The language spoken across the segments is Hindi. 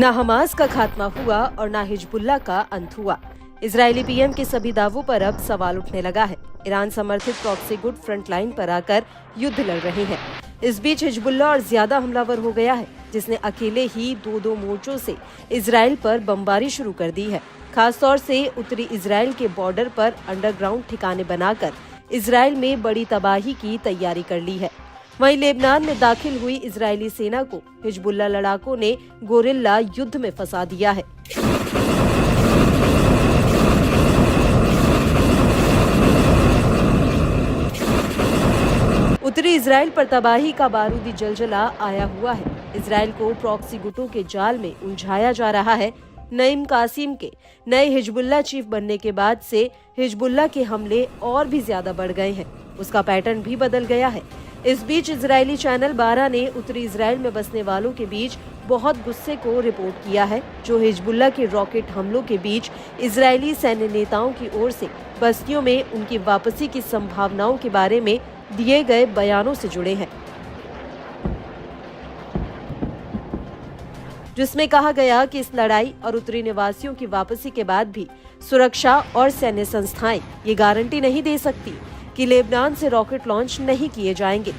ना हमास का खात्मा हुआ और ना हिजबुल्लाह का अंत हुआ। इजरायली पीएम के सभी दावों पर अब सवाल उठने लगा है। ईरान समर्थित प्रॉक्सी गुट फ्रंट लाइन पर आकर युद्ध लड़ रहे हैं। इस बीच हिजबुल्लाह और ज्यादा हमलावर हो गया है, जिसने अकेले ही दो मोर्चों से इजरायल पर बमबारी शुरू कर दी है। खासतौर से उत्तरी इजरायल के बॉर्डर पर अंडरग्राउंड ठिकाने बनाकर इजरायल में बड़ी तबाही की तैयारी कर ली है। वहीं लेबनान में दाखिल हुई इजरायली सेना को हिजबुल्लाह लड़ाकों ने गोरिल्ला युद्ध में फंसा दिया है। उत्तरी इजरायल पर तबाही का बारूदी जलजला आया हुआ है। इजरायल को प्रॉक्सी गुटों के जाल में उलझाया जा रहा है। नईम कासिम के नए हिजबुल्लाह चीफ बनने के बाद से हिजबुल्लाह के हमले और भी ज्यादा बढ़ गए हैं। उसका पैटर्न भी बदल गया है। इस बीच इजरायली चैनल 12 ने उत्तरी इजरायल में बसने वालों के बीच बहुत गुस्से को रिपोर्ट किया है, जो हिजबुल्लाह के रॉकेट हमलों के बीच इजरायली सैन्य नेताओं की ओर से बस्तियों में उनकी वापसी की संभावनाओं के बारे में दिए गए बयानों से जुड़े हैं, जिसमें कहा गया कि इस लड़ाई और उत्तरी निवासियों की वापसी के बाद भी सुरक्षा और सैन्य संस्थाएं ये गारंटी नहीं दे सकती कि लेबनान से रॉकेट लॉन्च नहीं किए जाएंगे।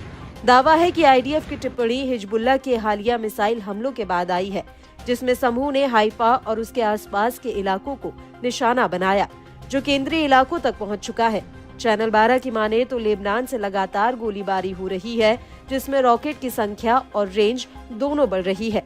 दावा है कि आईडीएफ की टिप्पणी हिजबुल्लाह के हालिया मिसाइल हमलों के बाद आई है, जिसमें समूह ने हाइफा और उसके आसपास के इलाकों को निशाना बनाया, जो केंद्रीय इलाकों तक पहुंच चुका है। चैनल 12 की माने तो लेबनान से लगातार गोलीबारी हो रही है, जिसमें रॉकेट की संख्या और रेंज दोनों बढ़ रही है।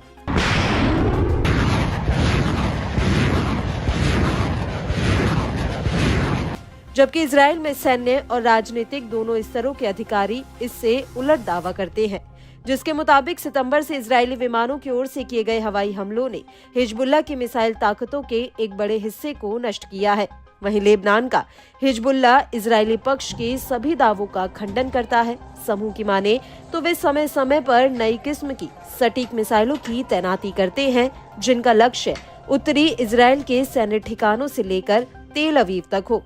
जबकि इजरायल में सैन्य और राजनीतिक दोनों स्तरों के अधिकारी इससे उलट दावा करते हैं, जिसके मुताबिक सितंबर से इजरायली विमानों की ओर से किए गए हवाई हमलों ने हिजबुल्लाह की मिसाइल ताकतों के एक बड़े हिस्से को नष्ट किया है। वहीं लेबनान का हिजबुल्लाह इजरायली पक्ष के सभी दावों का खंडन करता है। समूह की माने तो वे समय समय पर नई किस्म की सटीक मिसाइलों की तैनाती करते हैं, जिनका लक्ष्य उत्तरी इजरायल के सैन्य ठिकानों से लेकर तेल अवीव तक हो।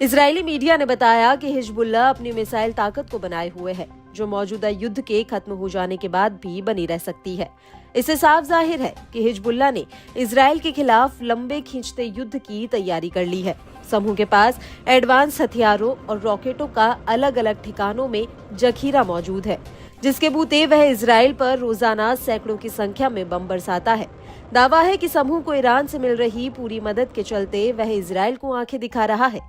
इजरायली मीडिया ने बताया कि हिजबुल्लाह अपनी मिसाइल ताकत को बनाए हुए है, जो मौजूदा युद्ध के खत्म हो जाने के बाद भी बनी रह सकती है। इससे साफ जाहिर है कि हिजबुल्लाह ने इजरायल के खिलाफ लंबे खींचते युद्ध की तैयारी कर ली है। समूह के पास एडवांस हथियारों और रॉकेटों का अलग अलग ठिकानों में जखीरा मौजूद है, जिसके बूते वह इजरायल पर रोजाना सैकड़ों की संख्या में बम बरसाता है। दावा है कि समूह को ईरान से मिल रही पूरी मदद के चलते वह इजरायल को आंखें दिखा रहा है।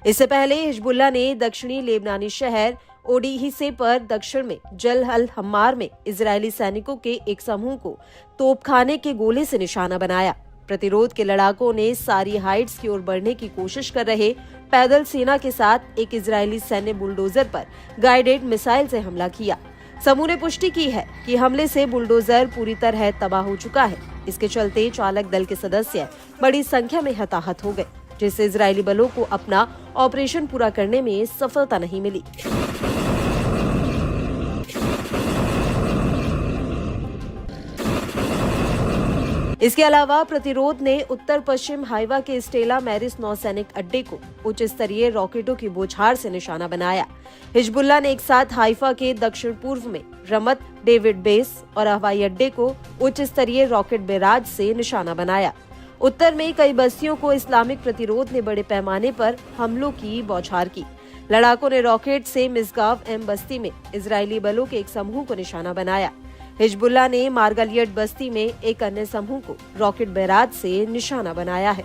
इससे पहले हिजबुल्लाह ने दक्षिणी लेबनानी शहर ओडीहिसे पर दक्षिण में जल अल हम्मार में इजरायली सैनिकों के एक समूह को तोपखाने के गोले से निशाना बनाया। प्रतिरोध के लड़ाकों ने सारी हाइट्स की ओर बढ़ने की कोशिश कर रहे पैदल सेना के साथ एक इजरायली सैन्य बुलडोजर पर गाइडेड मिसाइल से हमला किया। समूह ने पुष्टि की है कि हमले से बुलडोजर पूरी तरह तबाह हो चुका है। इसके चलते चालक दल के सदस्य बड़ी संख्या में हताहत हो गए, जिससे इजरायली बलों को अपना ऑपरेशन पूरा करने में सफलता नहीं मिली। इसके अलावा प्रतिरोध ने उत्तर पश्चिम हाइवा के स्टेला मैरिस नौसैनिक अड्डे को उच्च स्तरीय रॉकेटों की बौछार से निशाना बनाया। हिजबुल्लाह ने एक साथ हाइफा के दक्षिण पूर्व में रमत डेविड बेस और हवाई अड्डे को उच्च स्तरीय रॉकेट बैराज से निशाना बनाया। उत्तर में कई बस्तियों को इस्लामिक प्रतिरोध ने बड़े पैमाने पर हमलों की बौछार की। लड़ाकों ने रॉकेट से मिसगाव एम बस्ती में इजरायली बलों के एक समूह को निशाना बनाया। हिजबुल्लाह ने मार्गालियट बस्ती में एक अन्य समूह को रॉकेट बैराज से निशाना बनाया है।